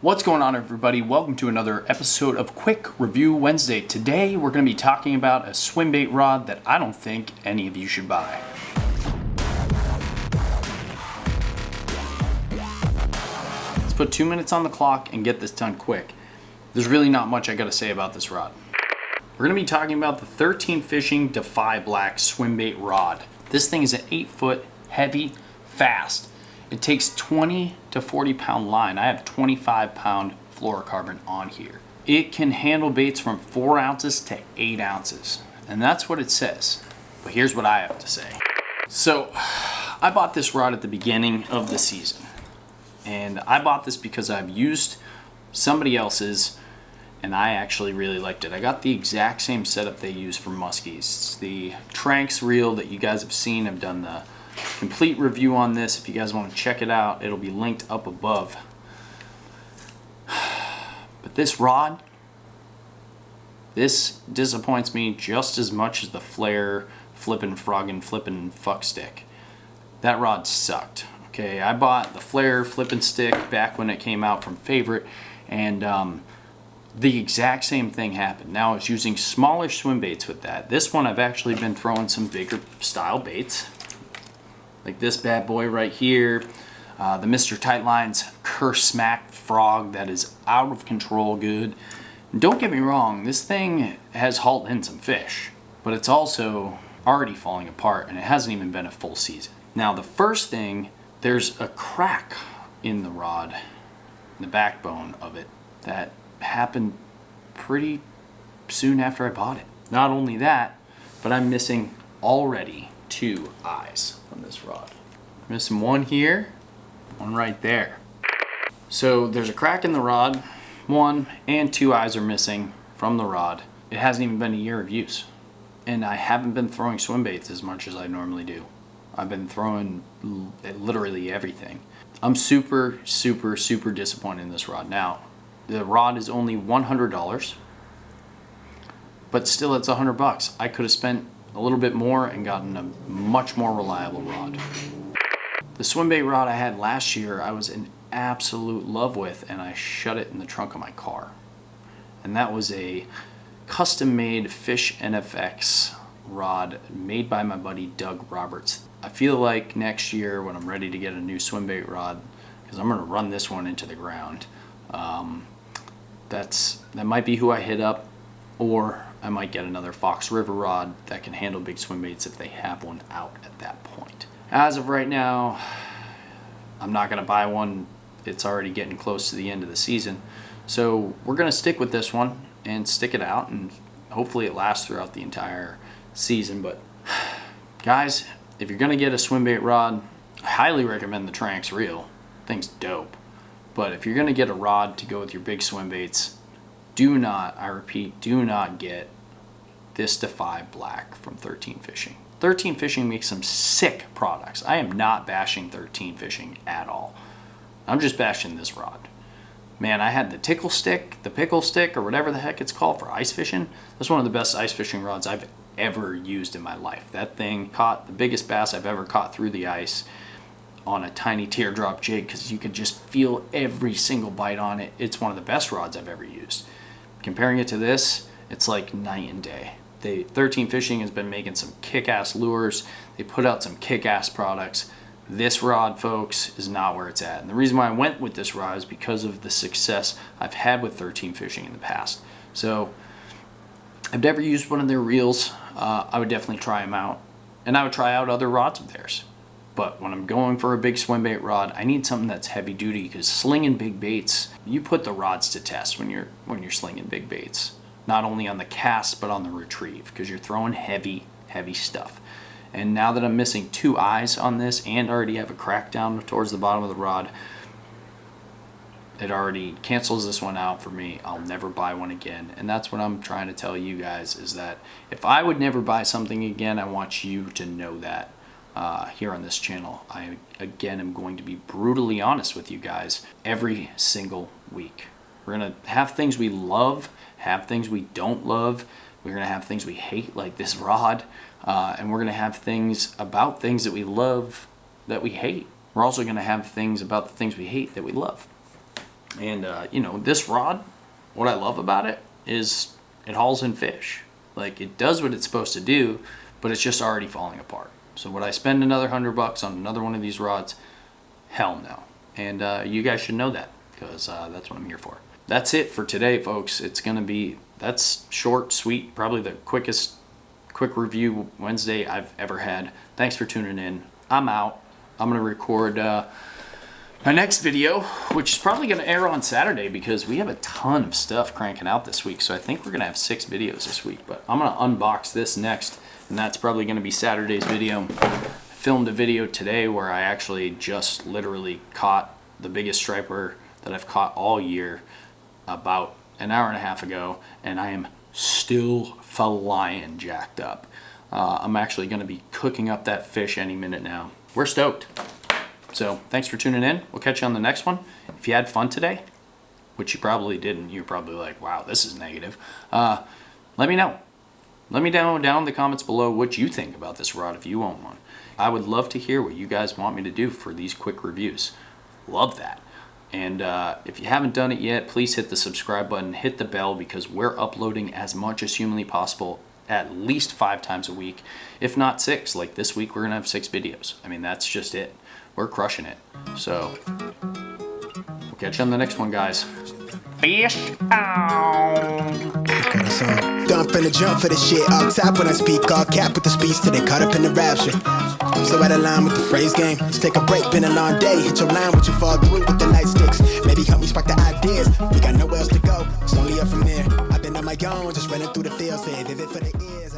What's going on, everybody? Welcome to another episode of Quick Review Wednesday. Today we're going to be talking about a Swimbait rod that I don't think any of you should buy. Let's put 2 minutes on the clock and get this done quick. There's really not much I got to say about this rod. We're going to be talking about the 13 Fishing Defy Black Swimbait rod. This thing is an 8-foot, heavy, fast. It takes 20 to 40 pound line. I have 25 pound fluorocarbon on here. It can handle baits from 4 ounces to 8 ounces. And that's what it says. But here's what I have to say. So I bought this rod at the beginning of the season. And I bought this because I've used somebody else's and I actually really liked it. I got the exact same setup they use for muskies. It's the Tranks reel that you guys have seen. I've done the complete review on this. If you guys want to check it out, it'll be linked up above. But this rod, this disappoints me just as much as the Flare flippin' froggin' flippin' fuck stick. That rod sucked. Okay, I bought the Flare flippin' stick back when it came out from Favorite, and the exact same thing happened. Now it's using smaller swim baits with that. This one I've actually been throwing some bigger style baits, like this bad boy right here, the Mr. Tightline's Curse Smack Frog that is out of control good. And don't get me wrong, this thing has hauled in some fish, but it's also already falling apart and it hasn't even been a full season. Now the first thing, there's a crack in the rod, in the backbone of it, that happened pretty soon after I bought it. Not only that, but I'm missing already 2 eyes on this rod. Missing one here, one right there. So there's a crack in the rod, 1 and 2 eyes are missing from the rod. It hasn't even been a year of use. And I haven't been throwing swim baits as much as I normally do. I've been throwing literally everything. I'm super disappointed in this rod. Now, the rod is only $100, but still it's $100. I could have spent a little bit more and gotten a much more reliable rod. The Swimbait rod I had last year, I was in absolute love with, and I shut it in the trunk of my car. And that was a custom-made Fish NFX rod made by my buddy Doug Roberts. I feel like next year when I'm ready to get a new Swimbait rod, because I'm going to run this one into the ground, that might be who I hit up, or I might get another Fox River rod that can handle big swim baits if they have one out at that point. As of right now, I'm not going to buy one. It's already getting close to the end of the season. So we're going to stick with this one and stick it out, and hopefully it lasts throughout the entire season. But guys, if you're going to get a swim bait rod, I highly recommend the Tranks reel. Thing's dope. But if you're going to get a rod to go with your big swim baits, do not, I repeat, do not get this Defy Black from 13 Fishing. 13 Fishing makes some sick products. I am not bashing 13 Fishing at all. I'm just bashing this rod. Man, I had the tickle stick, the pickle stick, or whatever the heck it's called for ice fishing. That's one of the best ice fishing rods I've ever used in my life. That thing caught the biggest bass I've ever caught through the ice on a tiny teardrop jig, because you could just feel every single bite on it. It's one of the best rods I've ever used. Comparing it to this, it's like night and day. 13 Fishing has been making some kick-ass lures. They put out some kick-ass products. This rod, folks, is not where it's at. And the reason why I went with this rod is because of the success I've had with 13 Fishing in the past. So I've never used one of their reels. I would definitely try them out. And I would try out other rods of theirs. But when I'm going for a big swim bait rod, I need something that's heavy duty, because slinging big baits, you put the rods to test when you're slinging big baits. Not only on the cast, but on the retrieve, because you're throwing heavy stuff. And now that I'm missing 2 eyes on this and already have a crack down towards the bottom of the rod, it already cancels this one out for me. I'll never buy one again. And that's what I'm trying to tell you guys, is that if I would never buy something again, I want you to know that. Here on this channel, I again am going to be brutally honest with you guys every single week. We're going to have things we love, have things we don't love. We're going to have things we hate, like this rod, and we're going to have things about things that we love that we hate. We're also going to have things about the things we hate that we love. And, you know, this rod, what I love about it is it hauls in fish. Like, it does what it's supposed to do, but it's just already falling apart. So would I spend another $100 on another one of these rods? Hell no. And you guys should know that, because that's what I'm here for. That's it for today, folks. It's going to be, that's short, sweet, probably the quick review Wednesday I've ever had. Thanks for tuning in. I'm out. I'm going to record my next video, which is probably going to air on Saturday because we have a ton of stuff cranking out this week. So I think we're going to have 6 videos this week. But I'm going to unbox this next, and that's probably going to be Saturday's video. I filmed a video today where I actually just literally caught the biggest striper that I've caught all year about an hour and a half ago, and I am still flying jacked up. I'm actually going to be cooking up that fish any minute now. We're stoked. So thanks for tuning in. We'll catch you on the next one. If you had fun today, which you probably didn't, you're probably like, wow, this is negative. Let me know. Let me know down in the comments below what you think about this rod if you own one. I would love to hear what you guys want me to do for these quick reviews. Love that. And if you haven't done it yet, please hit the subscribe button, hit the bell, because we're uploading as much as humanly possible at least 5 times a week, if not 6. Like this week, we're going to have 6 videos. I mean, that's just it. We're crushing it. So, we'll catch you on the next one, guys. Fish on! Don't finna jump for the shit all top when I speak, all cap with the speech till they caught up in the rapture. I'm so out of line with the phrase game. Let's take a break, been a long day. Hit your line with your fall through with the nightsticks. Maybe help me spark the ideas. We got nowhere else to go, it's only up from there. I've been on my own, just running through the field, say vivid for the ears.